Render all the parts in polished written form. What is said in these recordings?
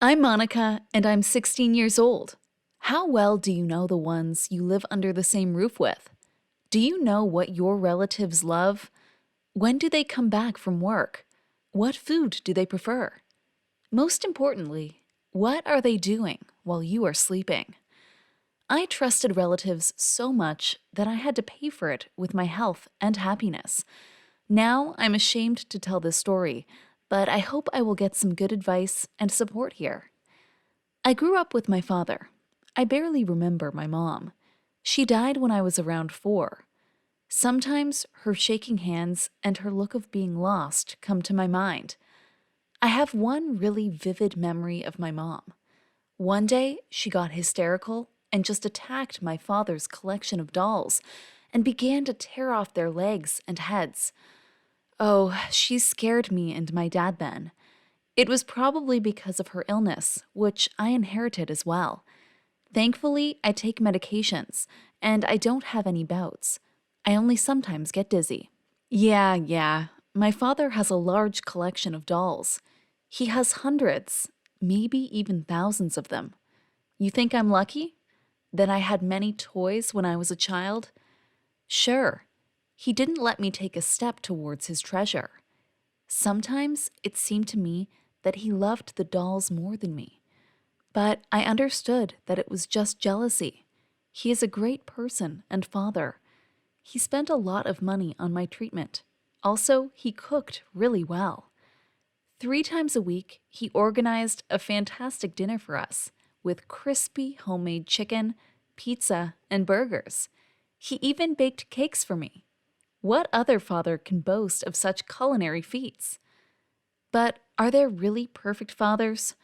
I'm Monica, and I'm 16 years old. How well do you know the ones you live under the same roof with? Do you know what your relatives love? When do they come back from work? What food do they prefer? Most importantly, what are they doing while you are sleeping? I trusted relatives so much that I had to pay for it with my health and happiness. Now I'm ashamed to tell this story, but I hope I will get some good advice and support here. I grew up with my father. I barely remember my mom. She died when I was around 4. Sometimes her shaking hands and her look of being lost come to my mind. I have one really vivid memory of my mom. One day, she got hysterical and just attacked my father's collection of dolls and began to tear off their legs and heads. Oh, she scared me and my dad then. It was probably because of her illness, which I inherited as well. Thankfully, I take medications, and I don't have any bouts. I only sometimes get dizzy. Yeah. My father has a large collection of dolls. He has hundreds, maybe even thousands of them. You think I'm lucky? That I had many toys when I was a child? Sure. He didn't let me take a step towards his treasure. Sometimes it seemed to me that he loved the dolls more than me. But I understood that it was just jealousy. He is a great person and father. He spent a lot of money on my treatment. Also, he cooked really well. 3 times a week, he organized a fantastic dinner for us with crispy homemade chicken, pizza, and burgers. He even baked cakes for me. What other father can boast of such culinary feats? But are there really perfect fathers?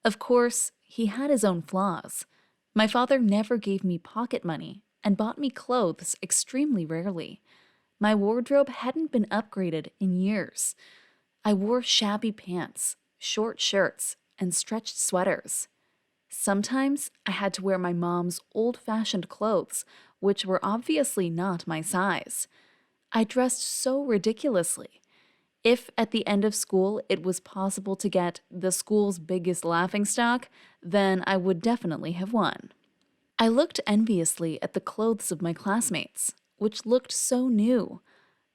Of course, he had his own flaws. My father never gave me pocket money and bought me clothes extremely rarely. My wardrobe hadn't been upgraded in years. I wore shabby pants, short shirts, and stretched sweaters. Sometimes I had to wear my mom's old-fashioned clothes, which were obviously not my size. I dressed so ridiculously. If at the end of school it was possible to get the school's biggest laughingstock, then I would definitely have won. I looked enviously at the clothes of my classmates, which looked so new.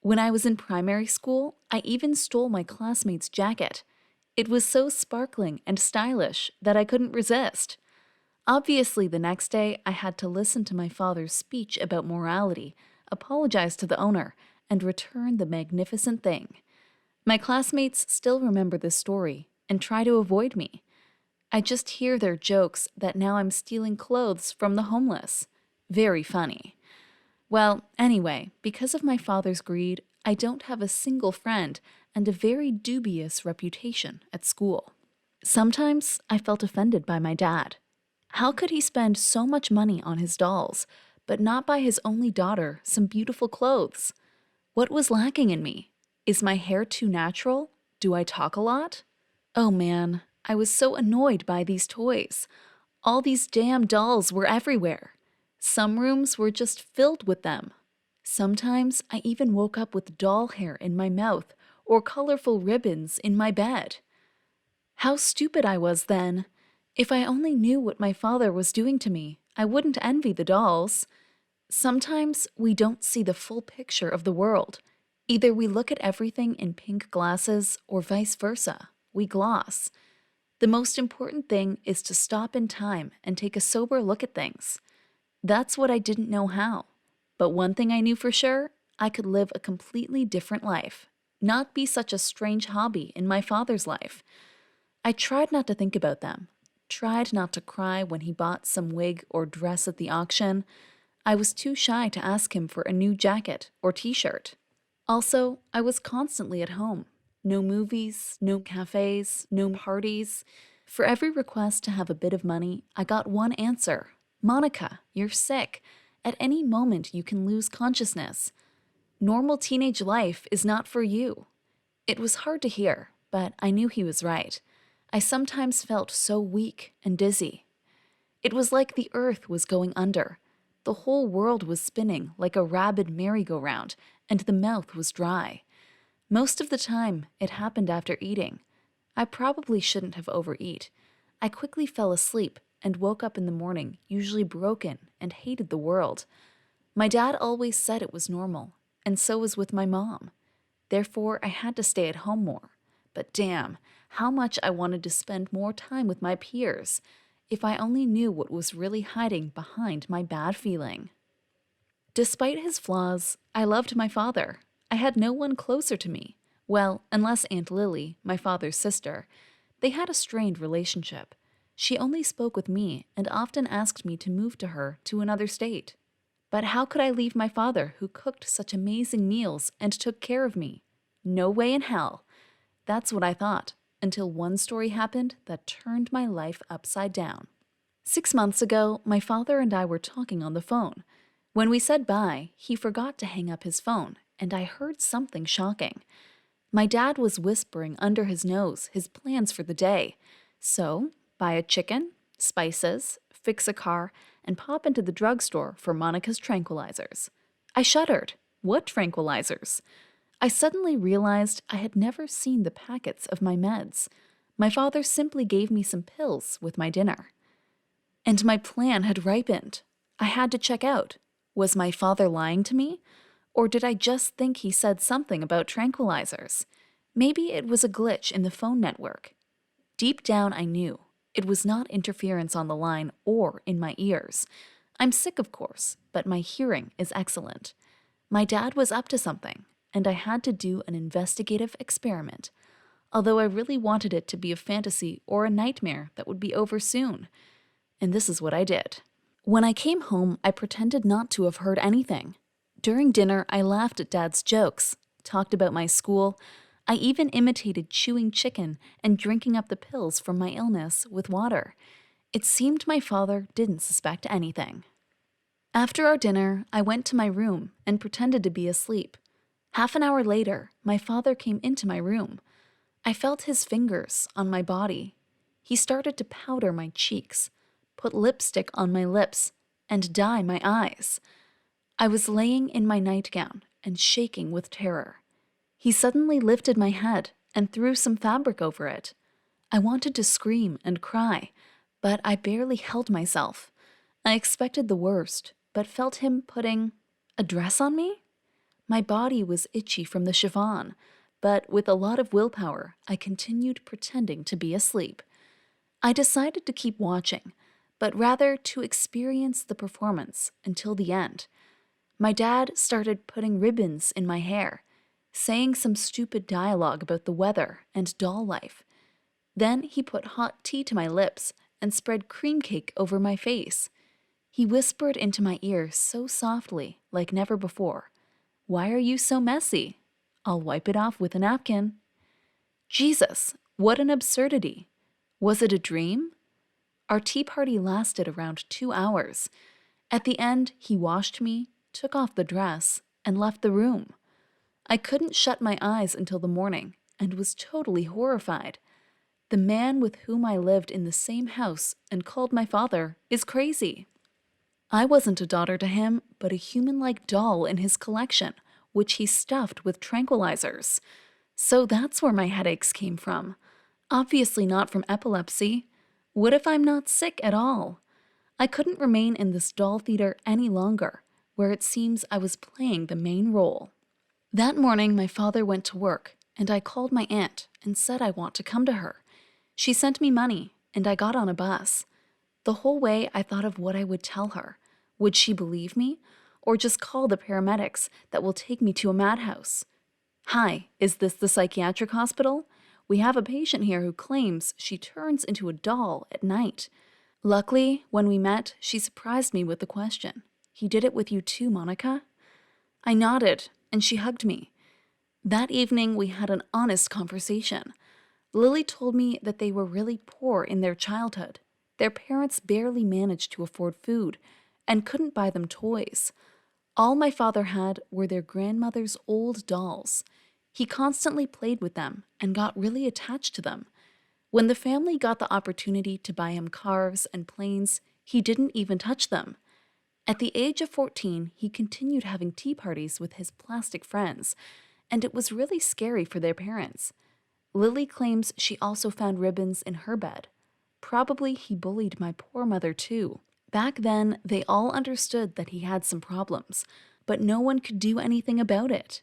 When I was in primary school, I even stole my classmate's jacket. It was so sparkling and stylish that I couldn't resist. Obviously, the next day, I had to listen to my father's speech about morality, apologize to the owner, and return the magnificent thing. My classmates still remember this story and try to avoid me. I just hear their jokes that now I'm stealing clothes from the homeless. Very funny. Well, anyway, because of my father's greed, I don't have a single friend and a very dubious reputation at school. Sometimes I felt offended by my dad. How could he spend so much money on his dolls, but not buy his only daughter some beautiful clothes? What was lacking in me? Is my hair too natural? Do I talk a lot? Oh man, I was so annoyed by these toys. All these damn dolls were everywhere. Some rooms were just filled with them. Sometimes I even woke up with doll hair in my mouth or colorful ribbons in my bed. How stupid I was then. If I only knew what my father was doing to me, I wouldn't envy the dolls. Sometimes we don't see the full picture of the world. Either we look at everything in pink glasses or vice versa. We gloss. The most important thing is to stop in time and take a sober look at things. That's what I didn't know how. But one thing I knew for sure, I could live a completely different life, not be such a strange hobby in my father's life. I tried not to think about them, tried not to cry when he bought some wig or dress at the auction. I was too shy to ask him for a new jacket or t-shirt. Also, I was constantly at home. No movies, no cafes, no parties. For every request to have a bit of money, I got one answer. Monica, you're sick. At any moment you can lose consciousness. Normal teenage life is not for you. It was hard to hear, but I knew he was right. I sometimes felt so weak and dizzy. It was like the earth was going under. The whole world was spinning like a rabid merry-go-round, and the mouth was dry. Most of the time, it happened after eating. I probably shouldn't have overeat. I quickly fell asleep and woke up in the morning, usually broken and hated the world. My dad always said it was normal, and so was with my mom. Therefore, I had to stay at home more. But damn, how much I wanted to spend more time with my peers. If I only knew what was really hiding behind my bad feeling. Despite his flaws, I loved my father. I had no one closer to me. Well, unless Aunt Lily, my father's sister. They had a strained relationship. She only spoke with me and often asked me to move to her to another state. But how could I leave my father who cooked such amazing meals and took care of me? No way in hell. That's what I thought, until one story happened that turned my life upside down. 6 months ago, my father and I were talking on the phone. When we said bye, he forgot to hang up his phone, and I heard something shocking. My dad was whispering under his nose his plans for the day. So, buy a chicken, spices, fix a car, and pop into the drugstore for Monica's tranquilizers. I shuddered. What tranquilizers? I suddenly realized I had never seen the packets of my meds. My father simply gave me some pills with my dinner. And my plan had ripened. I had to check out. Was my father lying to me? Or did I just think he said something about tranquilizers? Maybe it was a glitch in the phone network. Deep down, I knew. It was not interference on the line or in my ears. I'm sick, of course, but my hearing is excellent. My dad was up to something, and I had to do an investigative experiment, although I really wanted it to be a fantasy or a nightmare that would be over soon. And this is what I did. When I came home, I pretended not to have heard anything. During dinner, I laughed at Dad's jokes, talked about my school. I even imitated chewing chicken and drinking up the pills from my illness with water. It seemed my father didn't suspect anything. After our dinner, I went to my room and pretended to be asleep. Half an hour later, my father came into my room. I felt his fingers on my body. He started to powder my cheeks, put lipstick on my lips, and dye my eyes. I was laying in my nightgown and shaking with terror. He suddenly lifted my head and threw some fabric over it. I wanted to scream and cry, but I barely held myself. I expected the worst, but felt him putting a dress on me? My body was itchy from the chiffon, but with a lot of willpower, I continued pretending to be asleep. I decided to keep watching, but rather to experience the performance until the end. My dad started putting ribbons in my hair, saying some stupid dialogue about the weather and doll life. Then he put hot tea to my lips and spread cream cake over my face. He whispered into my ear so softly, like never before, "Why are you so messy? I'll wipe it off with a napkin." Jesus, what an absurdity. Was it a dream? Our tea party lasted around 2 hours. At the end, he washed me, took off the dress, and left the room. I couldn't shut my eyes until the morning and was totally horrified. The man with whom I lived in the same house and called my father is crazy. I wasn't a daughter to him, but a human-like doll in his collection, which he stuffed with tranquilizers. So that's where my headaches came from. Obviously not from epilepsy. What if I'm not sick at all? I couldn't remain in this doll theater any longer, where it seems I was playing the main role. That morning, my father went to work, and I called my aunt and said I want to come to her. She sent me money, and I got on a bus. The whole way, I thought of what I would tell her. Would she believe me, or just call the paramedics that will take me to a madhouse? "Hi, is this the psychiatric hospital? We have a patient here who claims she turns into a doll at night." Luckily, when we met, she surprised me with the question, "He did it with you too, Monica?" I nodded, and she hugged me. That evening, we had an honest conversation. Lily told me that they were really poor in their childhood. Their parents barely managed to afford food and couldn't buy them toys. All my father had were their grandmother's old dolls. He constantly played with them and got really attached to them. When the family got the opportunity to buy him cars and planes, he didn't even touch them. At the age of 14, he continued having tea parties with his plastic friends, and it was really scary for their parents. Lily claims she also found ribbons in her bed. Probably he bullied my poor mother too. Back then, they all understood that he had some problems, but no one could do anything about it.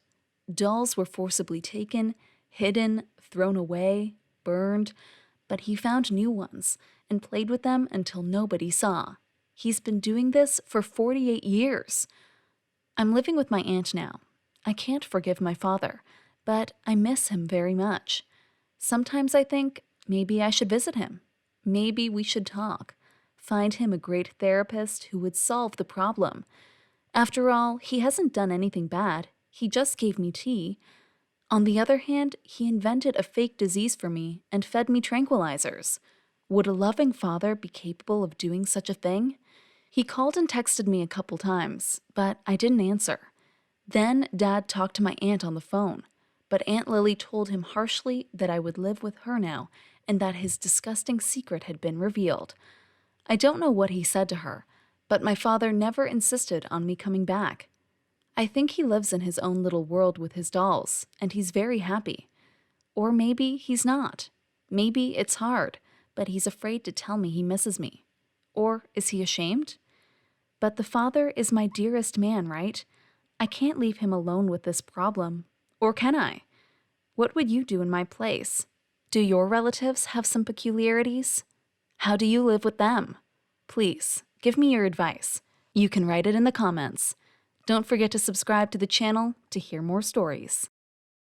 Dolls were forcibly taken, hidden, thrown away, burned, but he found new ones and played with them until nobody saw. He's been doing this for 48 years. I'm living with my aunt now. I can't forgive my father, but I miss him very much. Sometimes I think maybe I should visit him. Maybe we should talk. Find him a great therapist who would solve the problem. After all, he hasn't done anything bad. He just gave me tea. On the other hand, he invented a fake disease for me and fed me tranquilizers. Would a loving father be capable of doing such a thing? He called and texted me a couple times, but I didn't answer. Then Dad talked to my aunt on the phone, but Aunt Lily told him harshly that I would live with her now and that his disgusting secret had been revealed. I don't know what he said to her, but my father never insisted on me coming back. I think he lives in his own little world with his dolls, and he's very happy. Or maybe he's not. Maybe it's hard, but he's afraid to tell me he misses me. Or is he ashamed? But the father is my dearest man, right? I can't leave him alone with this problem. Or can I? What would you do in my place? Do your relatives have some peculiarities? How do you live with them? Please, give me your advice. You can write it in the comments. Don't forget to subscribe to the channel to hear more stories.